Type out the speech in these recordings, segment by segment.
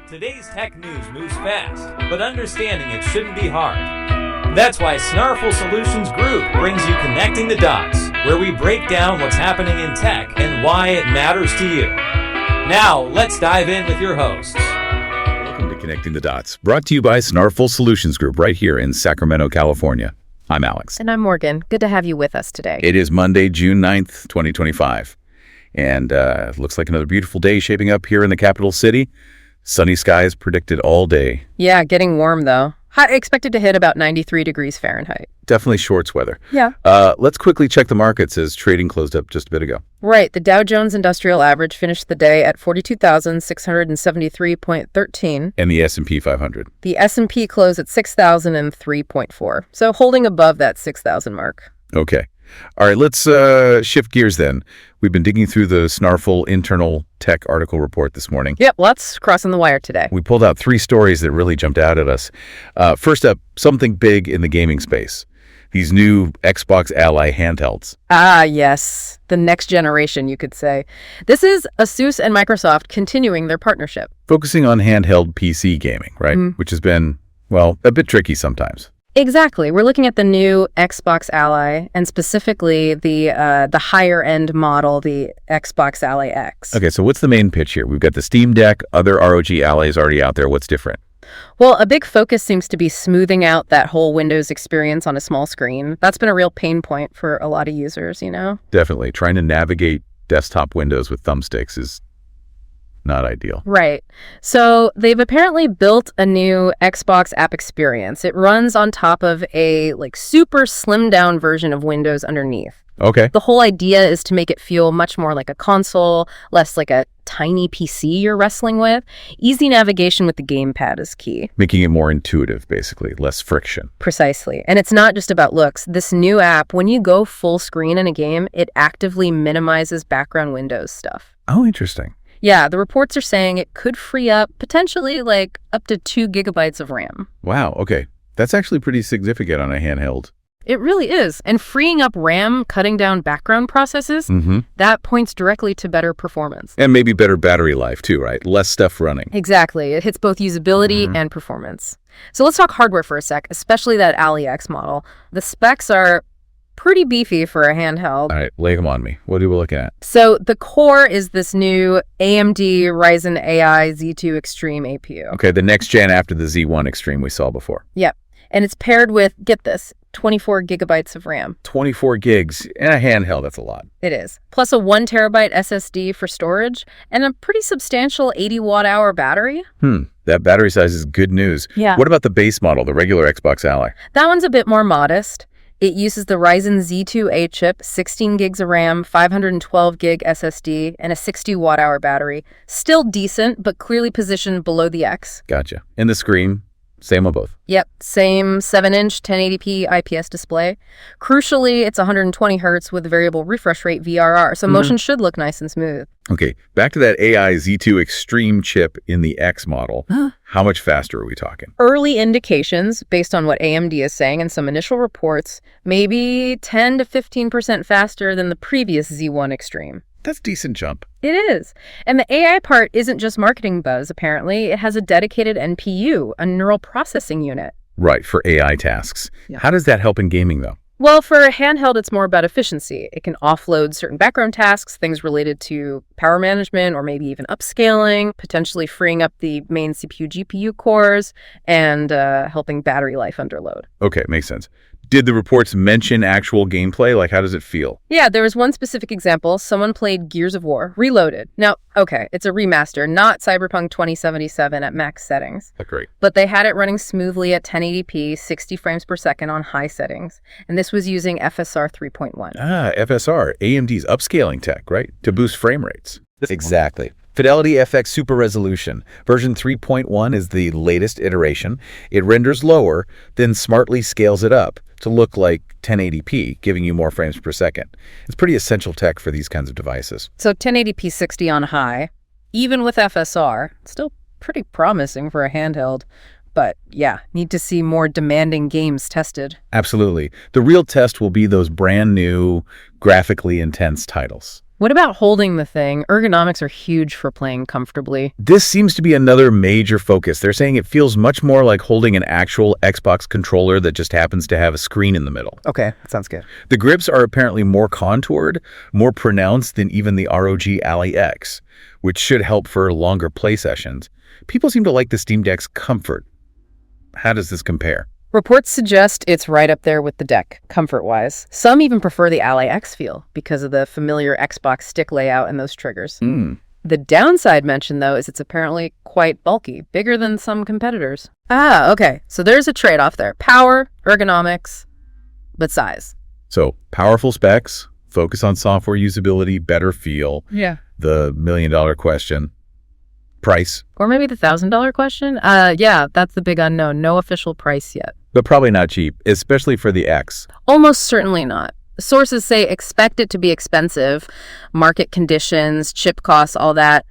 Today's tech news moves fast, but understanding it shouldn't be hard. That's why Snarful Solutions Group brings you Connecting the Dots, where we break down what's happening in tech and why it matters to you. Now, let's dive in with your hosts. Welcome to Connecting the Dots, brought to you by Snarful Solutions Group right here in Sacramento, California. I'm Alex. And I'm Morgan. Good to have you with us today. It is Monday, June 9th, 2025. And it looks like another beautiful day shaping up here in the capital city. Sunny skies predicted all day. Yeah, getting warm though. Expected to hit about 93 degrees Fahrenheit. Definitely shorts weather. Yeah. Let's quickly check the markets as trading closed up just a bit ago. Right. The Dow Jones Industrial Average finished the day at 42,673.13. And the S&P 500. The S&P closed at 6,003.4. So holding above that 6,000 mark. Okay. All right, let's shift gears then. We've been digging through the Snarful internal tech article report this morning. Yep, lots crossing the wire today. We pulled out 3 stories that really jumped out at us. First up, something big in the gaming space. These new Xbox Ally handhelds. Ah, yes. The next generation, you could say. This is ASUS and Microsoft continuing their partnership. Focusing on handheld PC gaming, right? Which has been, well, a bit tricky sometimes. Exactly. We're looking at the new Xbox Ally and specifically the higher end model, the Xbox Ally X. Okay, so what's the main pitch here? We've got the Steam Deck, other ROG Allies already out there. What's different? Well, a big focus seems to be smoothing out that whole Windows experience on a small screen. That's been a real pain point for a lot of users, you know? Definitely. Trying to navigate desktop windows with thumbsticks is not ideal. Right. So they've apparently built a new Xbox app experience. It runs on top of a super slimmed down version of Windows underneath. Okay. The whole idea is to make it feel much more like a console, less like a tiny PC you're wrestling with. Easy navigation with the gamepad is key. Making it more intuitive, basically, less friction. Precisely. And it's not just about looks. This new app, when you go full screen in a game, it actively minimizes background Windows stuff. Oh, interesting. Yeah, the reports are saying it could free up potentially up to 2 gigabytes of RAM. Wow, okay. That's actually pretty significant on a handheld. It really is. And freeing up RAM, cutting down background processes, that points directly to better performance. And maybe better battery life too, right? Less stuff running. Exactly. It hits both usability and performance. So let's talk hardware for a sec, especially that Ally X model. The specs are pretty beefy for a handheld. All right, lay them on me. What are we looking at? So the core is this new AMD Ryzen AI Z2 Extreme APU. Okay, the next gen after the Z1 Extreme we saw before. Yep. And it's paired with, get this, 24 gigabytes of RAM. 24 gigs in a handheld, that's a lot. It is. Plus a 1 terabyte SSD for storage and a pretty substantial 80 watt-hour battery. That battery size is good news. Yeah. What about the base model, the regular Xbox Ally? That one's a bit more modest. It uses the Ryzen Z2A chip, 16 gigs of RAM, 512 gig SSD, and a 60 watt-hour battery. Still decent, but clearly positioned below the X. Gotcha. And the screen, same on both. Yep, same 7-inch 1080p IPS display. Crucially, it's 120 hertz with variable refresh rate VRR, so motion should look nice and smooth. Okay, back to that AI Z2 Extreme chip in the X model. How much faster are we talking? Early indications, based on what AMD is saying and some initial reports, maybe 10 to 15% faster than the previous Z1 Extreme. That's a decent jump. It is. And the AI part isn't just marketing buzz, apparently. It has a dedicated NPU, a neural processing unit. Right, for AI tasks. Yeah. How does that help in gaming, though? Well, for a handheld, it's more about efficiency. It can offload certain background tasks, things related to power management or maybe even upscaling, potentially freeing up the main CPU GPU cores and helping battery life under load. Okay, makes sense. Did the reports mention actual gameplay? How does it feel? Yeah, there was one specific example. Someone played Gears of War, Reloaded. Now, okay, it's a remaster, not Cyberpunk 2077 at max settings. Great. But they had it running smoothly at 1080p, 60 frames per second on high settings. And this was using FSR 3.1. Ah, FSR, AMD's upscaling tech, right? To boost frame rates. Exactly. Fidelity FX Super Resolution. Version 3.1 is the latest iteration. It renders lower, then smartly scales it up to look like 1080p, giving you more frames per second. It's pretty essential tech for these kinds of devices. So 1080p 60 on high, even with FSR, still pretty promising for a handheld. But yeah, need to see more demanding games tested. Absolutely. The real test will be those brand new, graphically intense titles. What about holding the thing? Ergonomics are huge for playing comfortably. This seems to be another major focus. They're saying it feels much more like holding an actual Xbox controller that just happens to have a screen in the middle. Okay, that sounds good. The grips are apparently more contoured, more pronounced than even the ROG Ally X, which should help for longer play sessions. People seem to like the Steam Deck's comfort. How does this compare? Reports suggest it's right up there with the Deck, comfort-wise. Some even prefer the Ally X feel because of the familiar Xbox stick layout and those triggers. The downside mentioned, though, is it's apparently quite bulky, bigger than some competitors. Okay. So there's a trade-off there. Power, ergonomics, but size. So powerful specs, focus on software usability, better feel. Yeah. The million-dollar question. Price. Or maybe the $1,000 question? Yeah, that's the big unknown. No official price yet. But probably not cheap, especially for the X. Almost certainly not. Sources say expect it to be expensive. Market conditions, chip costs, all that.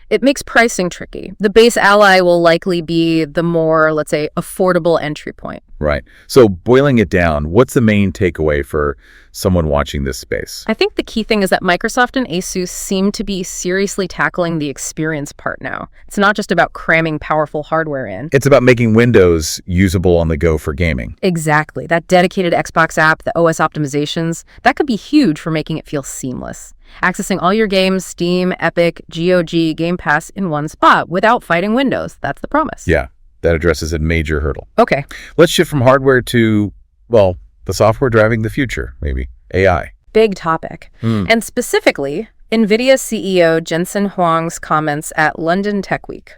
It makes pricing tricky. The base Ally will likely be the more, let's say, affordable entry point. Right. So boiling it down, what's the main takeaway for someone watching this space? I think the key thing is that Microsoft and Asus seem to be seriously tackling the experience part now. It's not just about cramming powerful hardware in. It's about making Windows usable on the go for gaming. Exactly. That dedicated Xbox app, the OS optimizations, that could be huge for making it feel seamless. Accessing all your games, Steam, Epic, GOG, Game Pass in one spot without fighting Windows. That's the promise. Yeah, that addresses a major hurdle. Okay. Let's shift from hardware to, well, the software driving the future, maybe. AI. Big topic. And specifically, Nvidia CEO Jensen Huang's comments at London Tech Week.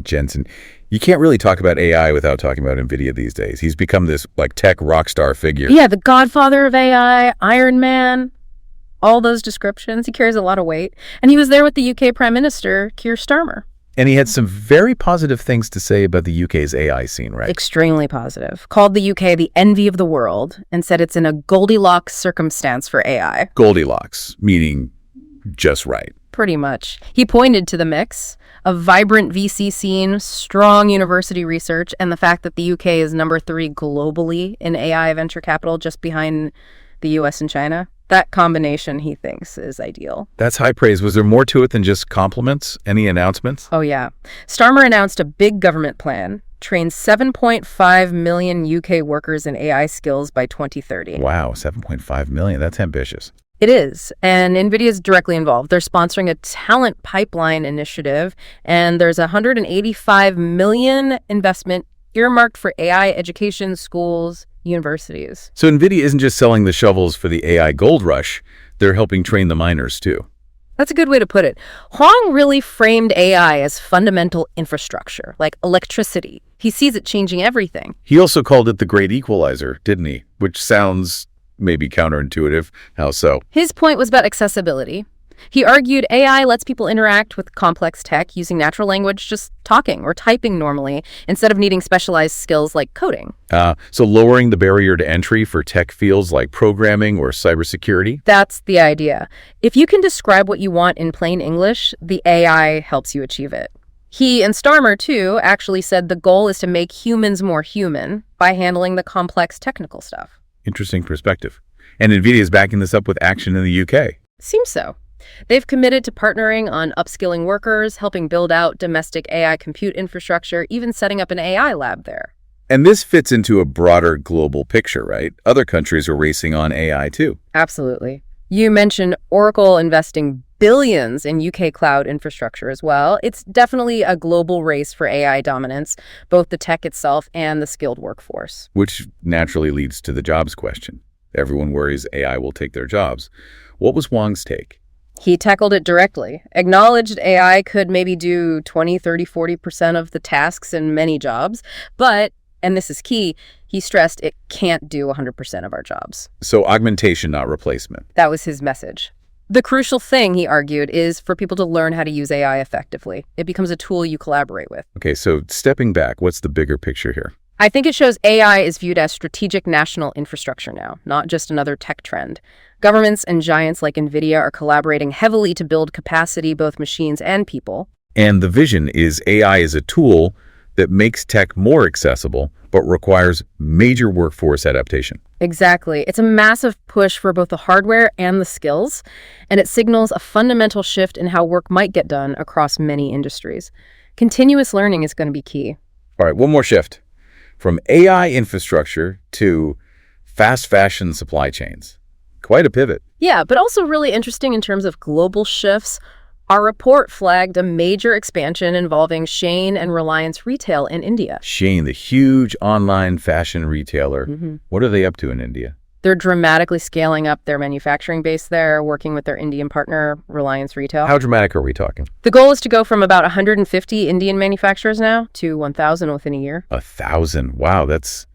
Jensen. You can't really talk about AI without talking about Nvidia these days. He's become this, tech rock star figure. Yeah, the godfather of AI, Iron Man. All those descriptions. He carries a lot of weight. And he was there with the UK Prime Minister, Keir Starmer. And he had some very positive things to say about the UK's AI scene, right? Extremely positive. Called the UK the envy of the world and said it's in a Goldilocks circumstance for AI. Goldilocks, meaning just right. Pretty much. He pointed to the mix, a vibrant VC scene, strong university research, and the fact that the UK is number 3 globally in AI venture capital, just behind the US and China. That combination, he thinks, is ideal. That's high praise. Was there more to it than just compliments? Any announcements? Oh, yeah. Starmer announced a big government plan, train 7.5 million UK workers in AI skills by 2030. Wow, 7.5 million. That's ambitious. It is, and NVIDIA is directly involved. They're sponsoring a talent pipeline initiative, and there's a $185 million investment earmarked for AI education, schools, universities. So NVIDIA isn't just selling the shovels for the AI gold rush, they're helping train the miners too. That's a good way to put it. Huang really framed AI as fundamental infrastructure, like electricity. He sees it changing everything. He also called it the great equalizer, didn't he? Which sounds maybe counterintuitive. How so? His point was about accessibility. He argued AI lets people interact with complex tech using natural language, just talking or typing normally, instead of needing specialized skills like coding. So lowering the barrier to entry for tech fields like programming or cybersecurity? That's the idea. If you can describe what you want in plain English, the AI helps you achieve it. He and Starmer, too, actually said the goal is to make humans more human by handling the complex technical stuff. Interesting perspective. And NVIDIA is backing this up with action in the UK. Seems so. They've committed to partnering on upskilling workers, helping build out domestic AI compute infrastructure, even setting up an AI lab there. And this fits into a broader global picture, right? Other countries are racing on AI too. Absolutely. You mentioned Oracle investing billions in UK cloud infrastructure as well. It's definitely a global race for AI dominance, both the tech itself and the skilled workforce. Which naturally leads to the jobs question. Everyone worries AI will take their jobs. What was Huang's take? He tackled it directly, acknowledged AI could maybe do 20, 30, 40% of the tasks in many jobs, but, and this is key, he stressed it can't do 100% of our jobs. So augmentation, not replacement. That was his message. The crucial thing, he argued, is for people to learn how to use AI effectively. It becomes a tool you collaborate with. Okay, so stepping back, what's the bigger picture here? I think it shows AI is viewed as strategic national infrastructure now, not just another tech trend. Governments and giants like Nvidia are collaborating heavily to build capacity, both machines and people. And the vision is AI is a tool that makes tech more accessible, but requires major workforce adaptation. Exactly. It's a massive push for both the hardware and the skills, and it signals a fundamental shift in how work might get done across many industries. Continuous learning is going to be key. All right, one more shift. From AI infrastructure to fast fashion supply chains. Quite a pivot. Yeah, but also really interesting in terms of global shifts. Our report flagged a major expansion involving Shein and Reliance Retail in India. Shein, the huge online fashion retailer. What are they up to in India? They're dramatically scaling up their manufacturing base there, working with their Indian partner, Reliance Retail. How dramatic are we talking? The goal is to go from about 150 Indian manufacturers now to 1,000 within a year. 1,000. Wow, that's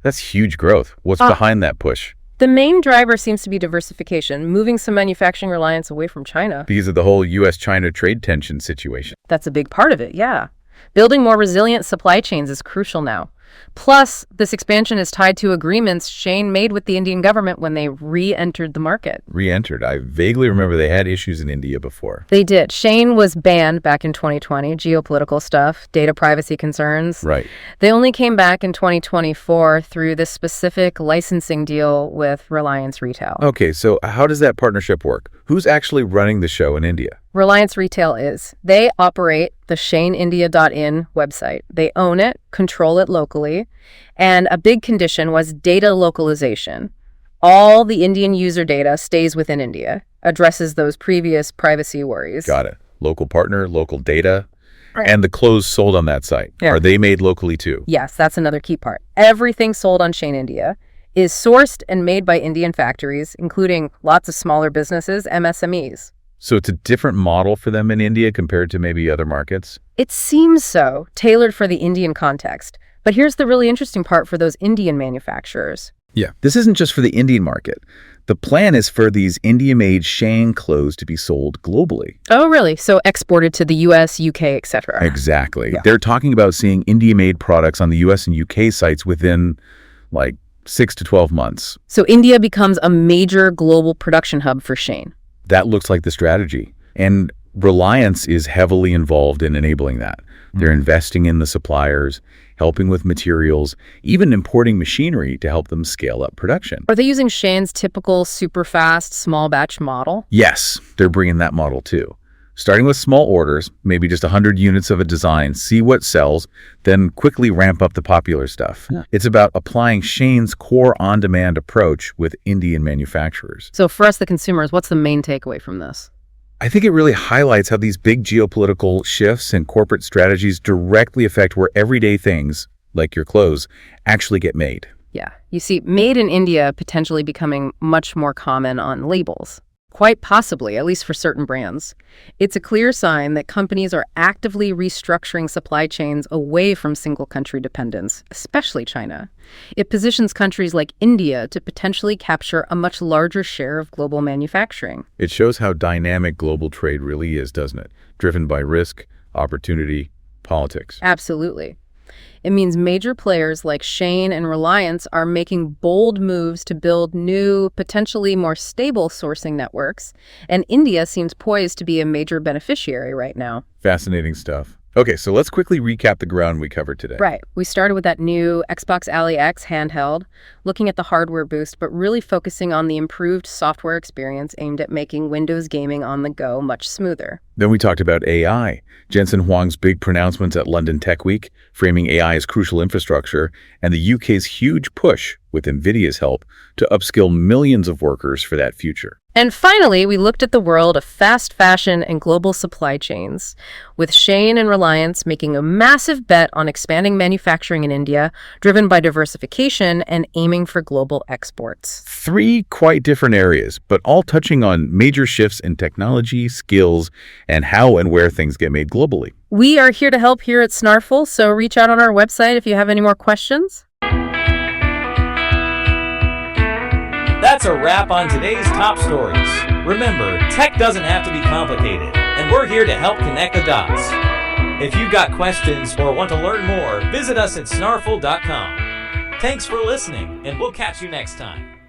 huge growth. What's behind that push? The main driver seems to be diversification, moving some manufacturing reliance away from China. Because of the whole U.S.-China trade tension situation. That's a big part of it, yeah. Building more resilient supply chains is crucial now. Plus, this expansion is tied to agreements Shein made with the Indian government when they re-entered the market. Re-entered. I vaguely remember they had issues in India before. They did. Shein was banned back in 2020, geopolitical stuff, data privacy concerns. Right. They only came back in 2024 through this specific licensing deal with Reliance Retail. Okay, so how does that partnership work? Who's actually running the show in India? Reliance Retail is. They operate the Sheinindia.in website. They own it, control it locally, and a big condition was data localization. All the Indian user data stays within India, addresses those previous privacy worries. Got it. Local partner, local data, Right. and the clothes sold on that site. Yeah. Are they made locally too? Yes, that's another key part. Everything sold on Shein India is sourced and made by Indian factories, including lots of smaller businesses, MSMEs. So it's a different model for them in India compared to maybe other markets? It seems so, tailored for the Indian context. But here's the really interesting part for those Indian manufacturers. Yeah. This isn't just for the Indian market. The plan is for these India-made Shein clothes to be sold globally. Oh, really? So exported to the US, UK, etc. Exactly. Yeah. They're talking about seeing India-made products on the US and UK sites within, 6 to 12 months. So India becomes a major global production hub for Shein. That looks like the strategy. And Reliance is heavily involved in enabling that. They're investing in the suppliers, helping with materials, even importing machinery to help them scale up production. Are they using Shein's typical super fast, small batch model? Yes, they're bringing that model too. Starting with small orders, maybe just 100 units of a design, see what sells, then quickly ramp up the popular stuff. Yeah. It's about applying Shein's core on-demand approach with Indian manufacturers. So for us, the consumers, what's the main takeaway from this? I think it really highlights how these big geopolitical shifts and corporate strategies directly affect where everyday things, like your clothes, actually get made. Yeah. You see, made in India potentially becoming much more common on labels. Quite possibly, at least for certain brands. It's a clear sign that companies are actively restructuring supply chains away from single country dependence, especially China. It positions countries like India to potentially capture a much larger share of global manufacturing. It shows how dynamic global trade really is, doesn't it? Driven by risk, opportunity, politics. Absolutely. It means major players like Shein and Reliance are making bold moves to build new, potentially more stable sourcing networks, and India seems poised to be a major beneficiary right now. Fascinating stuff. Okay, so let's quickly recap the ground we covered today. Right. We started with that new Xbox Ally X handheld, looking at the hardware boost, but really focusing on the improved software experience aimed at making Windows gaming on the go much smoother. Then we talked about AI, Jensen Huang's big pronouncements at London Tech Week, framing AI as crucial infrastructure, and the UK's huge push, with Nvidia's help, to upskill millions of workers for that future. And finally, we looked at the world of fast fashion and global supply chains, with Shein and Reliance making a massive bet on expanding manufacturing in India, driven by diversification and aiming for global exports. 3 quite different areas, but all touching on major shifts in technology, skills, and how and where things get made globally. We are here to help here at Snarful, so reach out on our website if you have any more questions. That's a wrap on today's top stories. Remember, tech doesn't have to be complicated, and we're here to help connect the dots. If you've got questions or want to learn more, visit us at snarful.com. Thanks for listening, and we'll catch you next time.